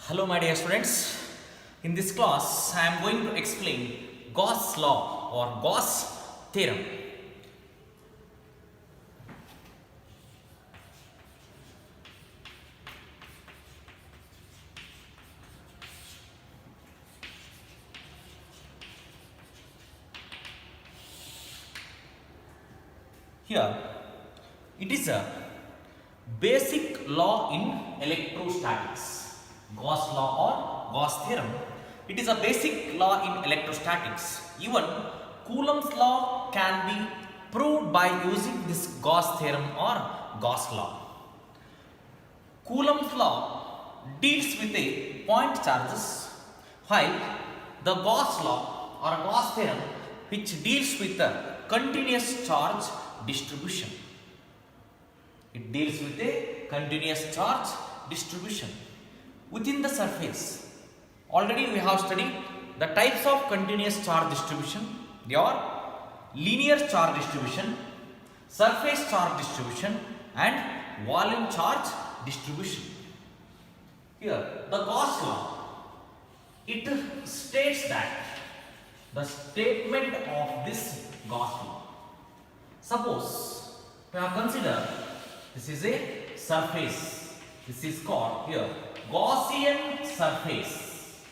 Hello my dear students, in this class I am going to explain Gauss law or Gauss theorem. Here it is a basic law in electrostatics, Gauss law or Gauss theorem. It is a basic law in electrostatics. Even Coulomb's law can be proved by using this Gauss theorem or Gauss law. Coulomb's law deals with a point charges, while the Gauss law or Gauss theorem which deals with the continuous charge distribution. It deals with a continuous charge distribution within the surface. Already we have studied the types of continuous charge distribution. They are linear charge distribution, surface charge distribution and volume charge distribution. Here the Gauss law, it states that the statement of this Gauss law. Suppose we have considered this is a surface. This is called here Gaussian surface.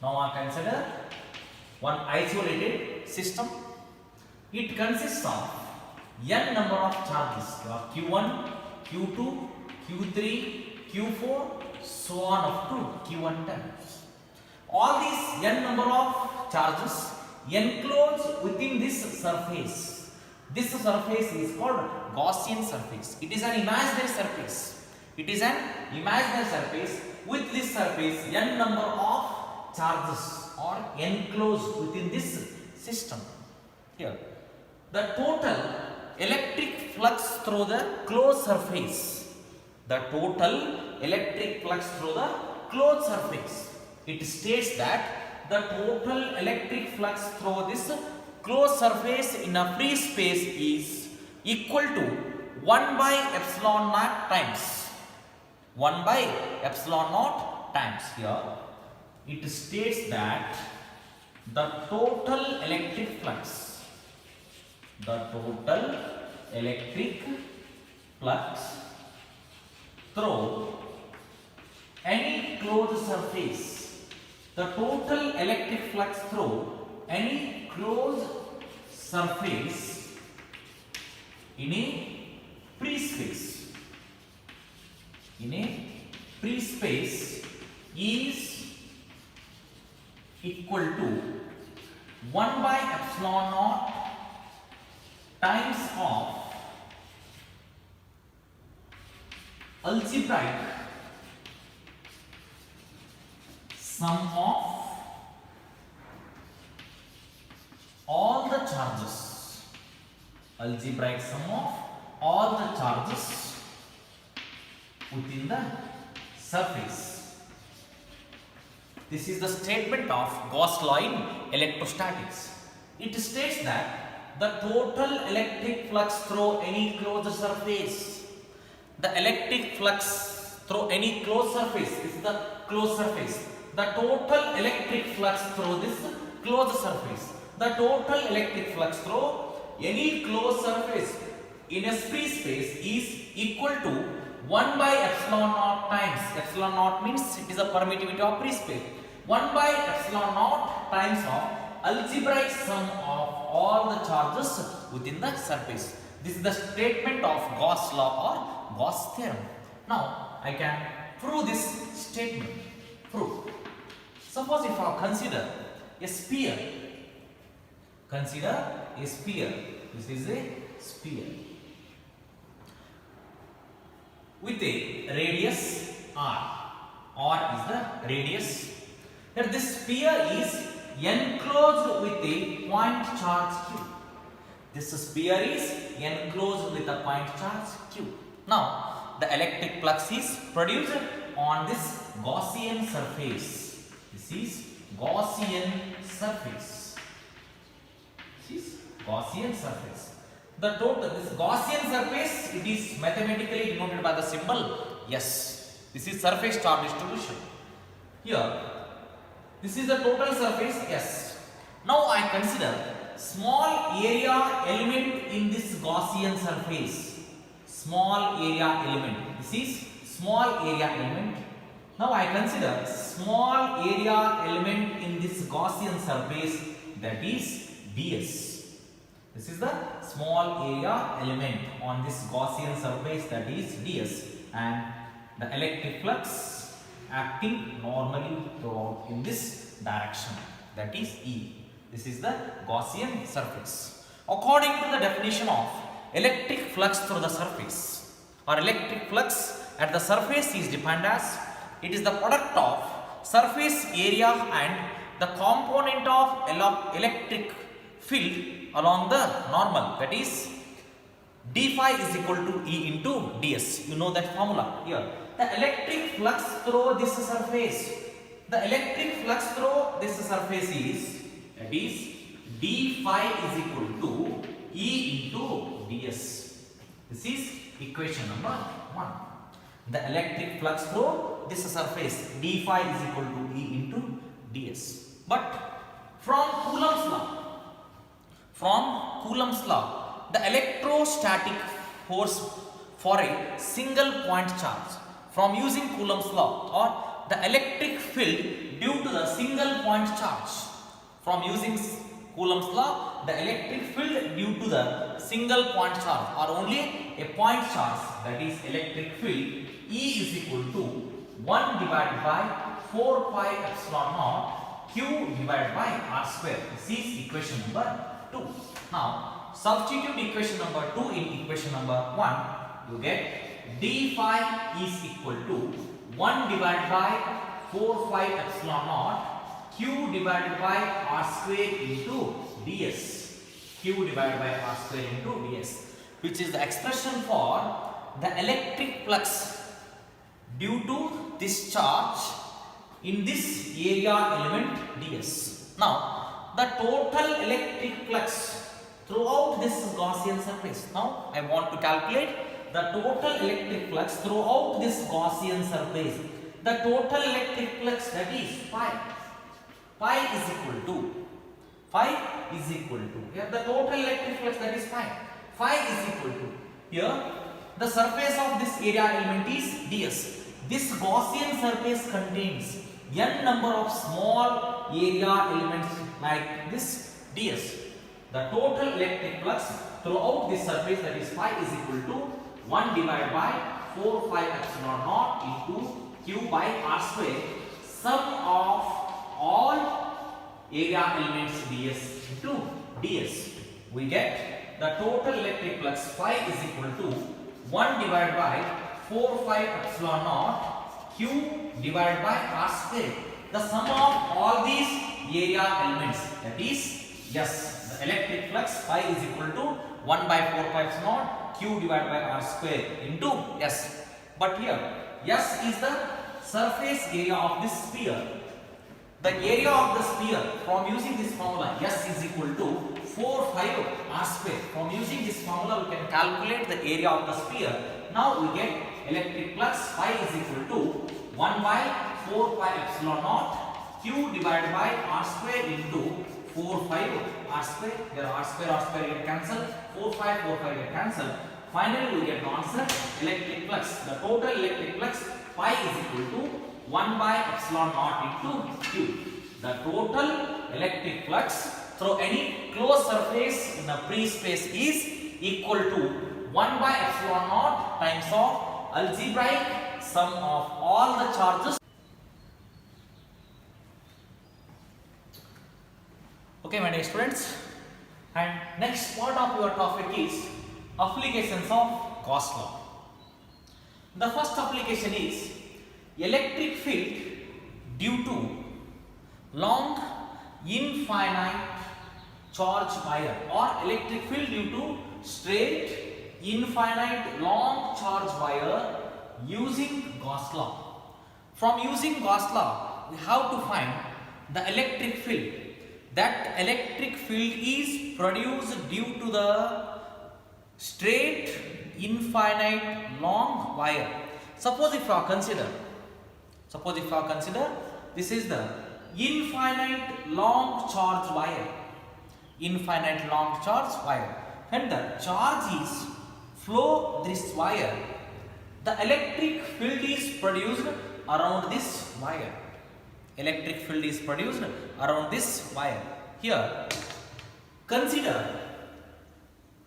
Now I consider one isolated system. It consists of n number of charges. Q1, Q2, Q3, Q4, so on up to Q1 times. All these n number of charges enclosed within this surface. This surface is called Gaussian surface. It is an imaginary surface. It is an imaginary surface. With this surface, n number of charges are enclosed within this system. Here, the total electric flux through the closed surface. The total electric flux through the closed surface. It states that the total electric flux through this closed surface in a free space is equal to 1 by epsilon naught times 1 by epsilon naught times. Here it states that the total electric flux through any closed surface, the total electric flux through any closed surface in a free space is equal to 1 by epsilon naught times of algebraic sum of all the charges, algebraic sum of all the charges within the surface. This is the statement of Gauss law in electrostatics. It states that the total electric flux through any closed surface, the electric flux through any closed surface, this is the closed surface, the total electric flux through this closed surface, the total electric flux through any closed surface in a free space is equal to 1 by epsilon naught times, epsilon naught means it is a permittivity of free space, 1 by epsilon naught times of algebraic sum of all the charges within the surface. This is the statement of Gauss law or Gauss theorem. Now I can prove this statement. Prove. Suppose if I consider a sphere. Consider a sphere. This is a sphere with a radius r. R is the radius. Here this sphere is enclosed with a point charge q. This sphere is enclosed with a point charge q. Now the electric flux is produced on this Gaussian surface. This is Gaussian surface. This is Gaussian surface. The total, this Gaussian surface, it is mathematically denoted by the symbol S. This is surface charge distribution. Here, this is the total surface S. Now I consider small area element in this Gaussian surface. Small area element. This is small area element. Now I consider small area element in this Gaussian surface, that is ds. This is the small area element on this Gaussian surface, that is ds, and the electric flux acting normally throughout in this direction, that is E. This is the Gaussian surface. According to the definition of electric flux through the surface, or electric flux at the surface is defined as it is the product of surface area and the component of electric field along the normal, that is d phi is equal to E into ds. You know that formula here. The electric flux through this surface, the electric flux through this surface is, that is d phi is equal to E into ds. This is equation number 1. The electric flux through this surface d phi is equal to E into ds. But from Coulomb's law, the electrostatic force for a single point charge, from using Coulomb's law, or the electric field due to the single point charge, from using Coulomb's law, the electric field due to the single point charge or only a point charge, that is electric field, E is equal to 1 divided by 4 pi epsilon naught Q divided by R square. This is equation number 2. Now substitute equation number 2 in equation number 1. You get d phi is equal to 1 divided by 4 pi epsilon naught Q divided by R square into ds. Q divided by R square into ds, which is the expression for the electric flux due to this charge in this area element ds. Now the total electric flux throughout this Gaussian surface. Now I want to calculate the total electric flux throughout this Gaussian surface. The total electric flux, that is phi is equal to here the total electric flux, that is phi is equal to, here the surface of this area element is ds. This Gaussian surface contains n number of small area elements like this ds. The total electric flux throughout this surface, that is phi, is equal to 1 divided by 4 pi epsilon naught into Q by R square, sum of all area elements ds into ds. We get the total electric flux phi is equal to 1 divided by 4 pi epsilon naught Q divided by R square, the sum of all these area elements, that is yes, the electric flux phi is equal to 1 by 4 pi epsilon naught Q divided by R square into s. But here s is the surface area of this sphere. The area of the sphere, from using this formula, s is equal to 4 pi R square. From using this formula, we can calculate the area of the sphere. Now we get electric flux phi is equal to 1 by 4 pi epsilon naught Q divided by R square into 4 pi R square. Here R square get cancelled. 4 pi get cancelled. Finally, we get the answer, electric flux. The total electric flux phi is equal to 1 by epsilon naught into Q. The total electric flux through any closed surface in a free space is equal to 1 by epsilon naught times of algebraic sum of all the charges. Okay, my dear students, and next part of your topic is applications of Gauss law. The first application is electric field due to long infinite charge wire, or electric field due to straight infinite long charge wire using Gauss law. From using Gauss law, we have to find the electric field. That electric field is produced due to the straight infinite long wire. Suppose if you consider this is the infinite long charge wire. Infinite long charge wire. When the charge is flow this wire, the electric field is produced around this wire. Electric field is produced around this wire. Here, consider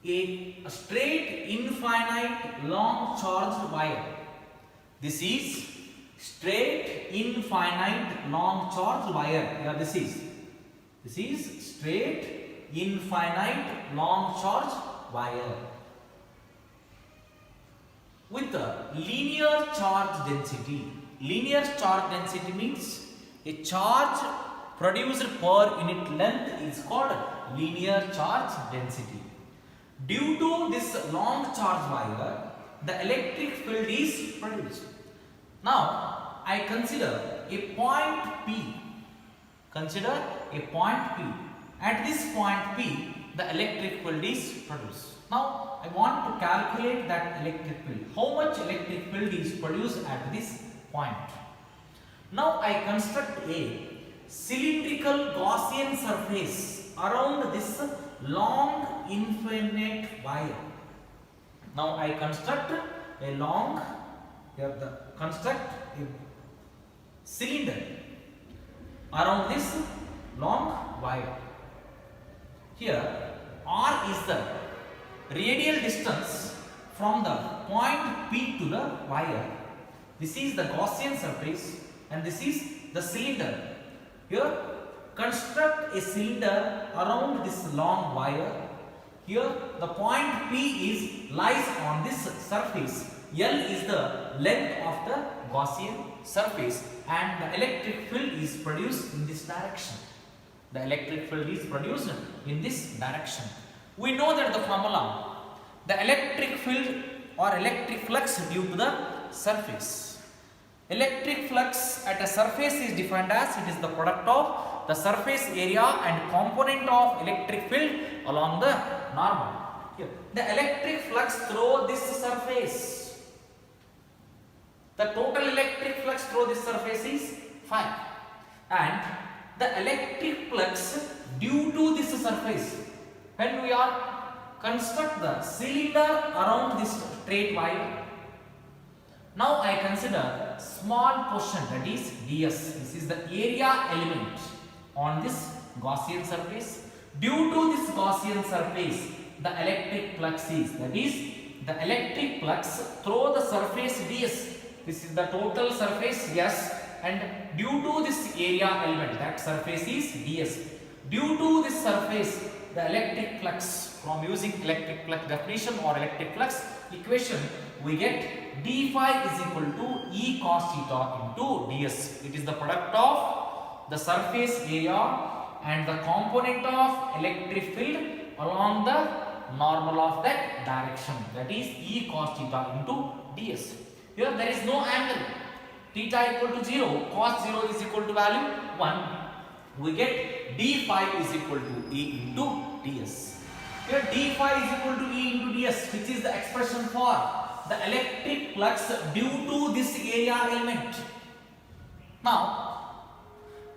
a straight infinite long charged wire. This is straight infinite long charged wire. Here this is straight infinite long charged wire with a linear charge density. Linear charge density means a charge produced per unit length is called linear charge density. Due to this long charge wire, the electric field is produced. Now, I consider a point P. Consider a point P. At this point P, the electric field is produced. Now, I want to calculate that electric field. How much electric field is produced at this point? Now, I construct a cylindrical Gaussian surface around this long infinite wire. Now, I construct a cylinder around this long wire. Here, R is the radial distance from the point P to the wire. This is the Gaussian surface and this is the cylinder. Here, construct a cylinder around this long wire. Here, the point P lies on this surface. L is the length of the Gaussian surface and the electric field is produced in this direction. The electric field is produced in this direction. We know that the formula, the electric field or electric flux due to the surface. Electric flux at a surface is defined as it is the product of the surface area and component of electric field along the normal. Here, the electric flux through this surface. The total electric flux through this surface is 5. And the electric flux due to this surface, when we are construct the cylinder around this straight wire. Now I consider small portion, that is ds. This is the area element on this Gaussian surface. Due to this Gaussian surface, the electric flux is, that is the electric flux through the surface ds. This is the total surface S, and due to this area element, that surface is ds. Due to this surface, the electric flux, from using electric flux definition or electric flux equation, we get d phi is equal to E cos theta into ds. It is the product of the surface area and the component of electric field along the normal of that direction, that is E cos theta into ds. Here there is no angle. Theta equal to 0, cos 0 is equal to value 1. We get d phi is equal to E into ds. Here d phi is equal to E into ds, which is the expression for the electric flux due to this area element. Now,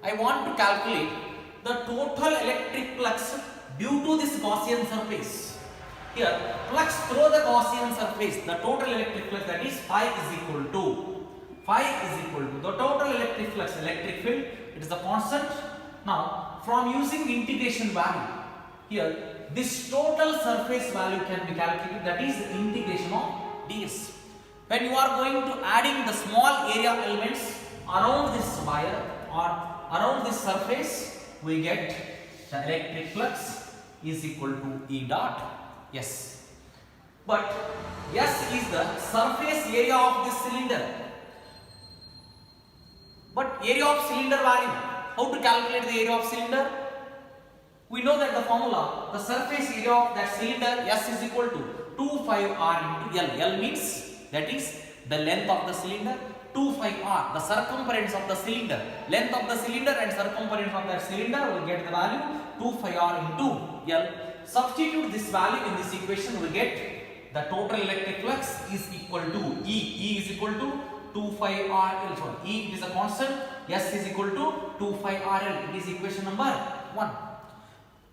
I want to calculate the total electric flux due to this Gaussian surface. Here, flux through the Gaussian surface, the total electric flux, that is phi is equal to the total electric flux, electric field, it is the constant. Now, from using integration value, here this total surface value can be calculated, that is the integration of ds. When you are going to adding the small area elements around this wire or around this surface, we get the electric flux is equal to E dot S. But S is the surface area of this cylinder. But area of cylinder value, how to calculate the area of cylinder? We know that the formula, the surface area of that cylinder S is equal to 2 pi r into L. L means, that is the length of the cylinder, 2 pi r, the circumference of the cylinder. Length of the cylinder and circumference of that cylinder, we get the value 2 pi r into L. Substitute this value in this equation, we get the total electric flux is equal to E. E is equal to 2 pi r L. So E is a constant, S is equal to 2 pi RL. It is equation number 1.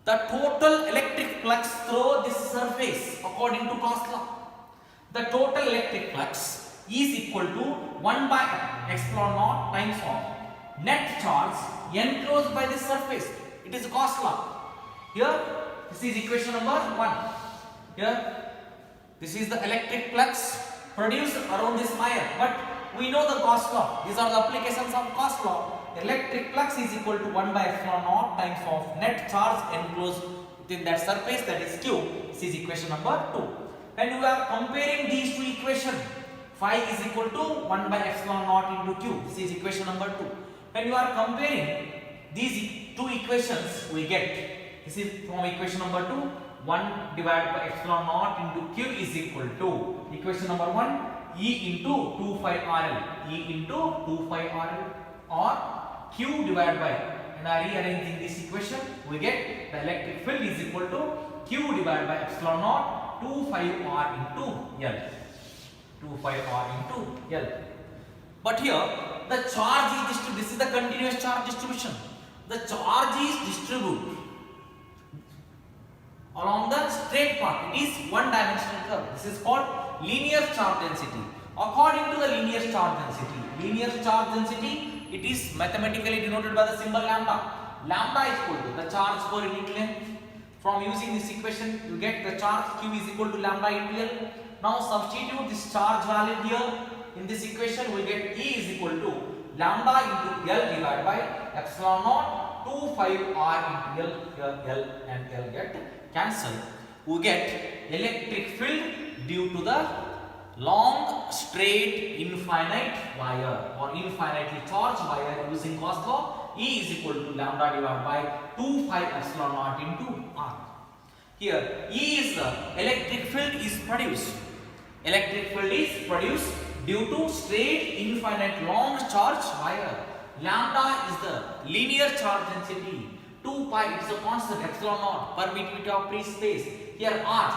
The total electric flux through this surface according to Gauss law. The total electric flux is equal to 1 by epsilon naught times of net charge enclosed by this surface. It is Gauss law. Here, this is equation number 1. Here, this is the electric flux produced around this wire. But we know the Gauss law. These are the applications of Gauss law. Electric flux is equal to 1 by epsilon naught times of net charge enclosed within that surface, that is Q. This is equation number 2. When we are comparing these two equations, phi is equal to 1 by epsilon naught into Q. This is equation number 2. When you are comparing these two equations, we get, this is from equation number 2, 1 divided by epsilon naught into Q is equal to equation number 1, E into 2 pi RL, E into 2 pi RL, or Q divided by, and I rearranging this equation, we get the electric field is equal to Q divided by epsilon naught 2 pi R into L. 2 pi R into L. But here the charge is distributed. This is the continuous charge distribution. The charge is distributed along the straight path. It is one dimensional curve. This is called linear charge density. According to the linear charge density, it is mathematically denoted by the symbol lambda. Lambda is equal to the charge per unit length. From using this equation, you get the charge Q is equal to lambda into L. Now substitute this charge value here in this equation. We get E is equal to lambda into L divided by epsilon naught 2 pi R into L. Here L and L get cancelled. We get electric field due to the long straight infinite wire or infinitely charged wire using Gauss law. E is equal to lambda divided by 2 pi epsilon naught into R. Here E is the electric field is produced. Electric field is produced due to straight infinite long charge wire. Lambda is the linear charge density. 2 pi is a constant, epsilon naught permittivity of free space. Here R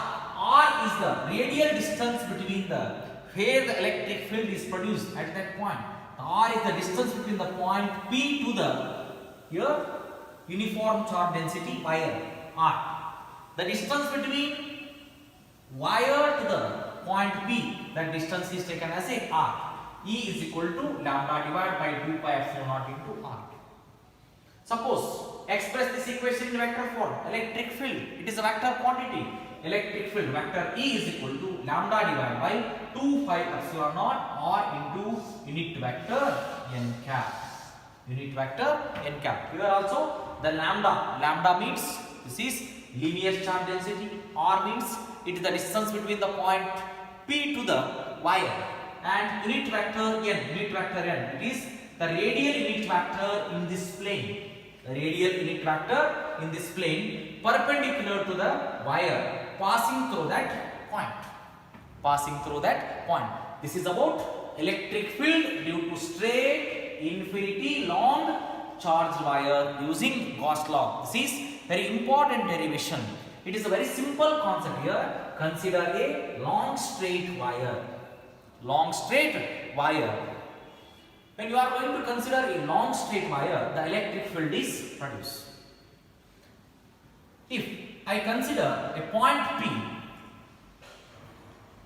is the radial distance between the where the electric field is produced at that point. R is the distance between the point P to the here uniform charge density wire R. The distance between wire to the point P, that distance is taken as a R. E is equal to lambda divided by 2 pi epsilon naught into R. Suppose express this equation in vector form. Electric field, it is a vector quantity. Electric field vector E is equal to lambda divided by 2 pi epsilon naught R into unit vector n cap. Unit vector n cap. Here also the lambda means this is linear charge density. R means it is the distance between the point P to the wire, and unit vector n, it is the radial unit vector in this plane. The radial unit vector in this plane perpendicular to the wire passing through that point. This is about electric field due to straight infinity long charged wire using Gauss law. This is very important derivation. It is a very simple concept here. Consider a long straight wire. When you are going to consider a long straight wire, the electric field is produced. If I consider a point P,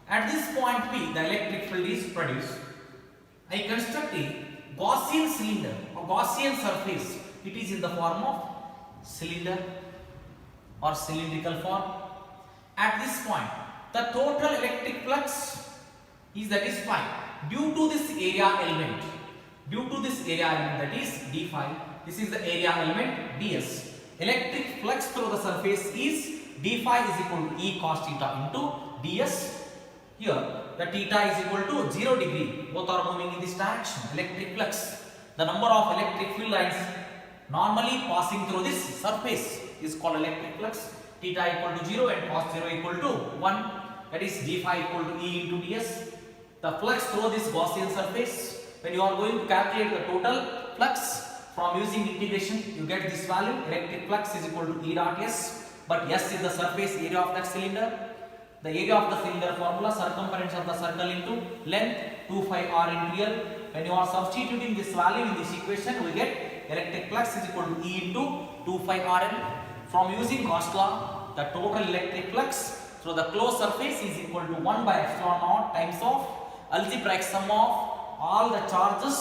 at this point P the electric field is produced. I construct a Gaussian cylinder or Gaussian surface. It is in the form of cylinder or cylindrical form. At this point, the total electric flux is, that is phi, due to this area element. That is d phi. This is the area element ds. Electric flux through the surface is d phi is equal to E cos theta into ds. Here the theta is equal to 0 degree. Both are moving in this direction. Electric flux. The number of electric field lines normally passing through this surface is called electric flux. Theta equal to 0 and cos 0 equal to 1. That is d phi equal to E into ds. The flux through this Gaussian surface. When you are going to calculate the total flux from using integration, you get this value. Electric flux is equal to E dot S, but S is the surface area of that cylinder. The area of the cylinder formula, circumference of the circle into length, 2 pi r into L. When you are substituting this value in this equation, we get electric flux is equal to E into 2 pi Rl. From using Gauss law, the total electric flux through the closed surface is equal to 1 by epsilon naught times of algebraic sum of all the charges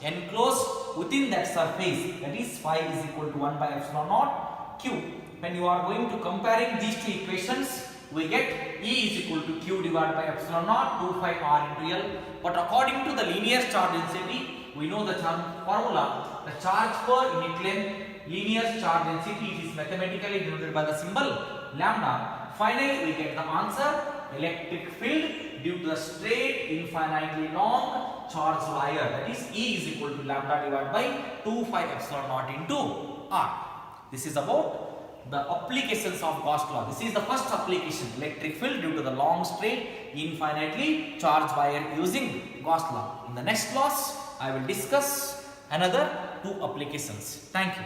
enclosed within that surface, that is phi is equal to 1 by epsilon naught q. When you are going to comparing these two equations, we get E is equal to q divided by epsilon naught 2 pi r into L. But according to the linear charge density, we know the formula, the charge per unit length, linear charge density, it is mathematically denoted by the symbol lambda. Finally, we get the answer, electric field due to the straight infinitely long charge wire, that is E is equal to lambda divided by 2 pi epsilon naught into R. This is about the applications of Gauss law. This is the first application, electric field due to the long straight infinitely charged wire using Gauss law. In the next class, I will discuss another two applications. Thank you.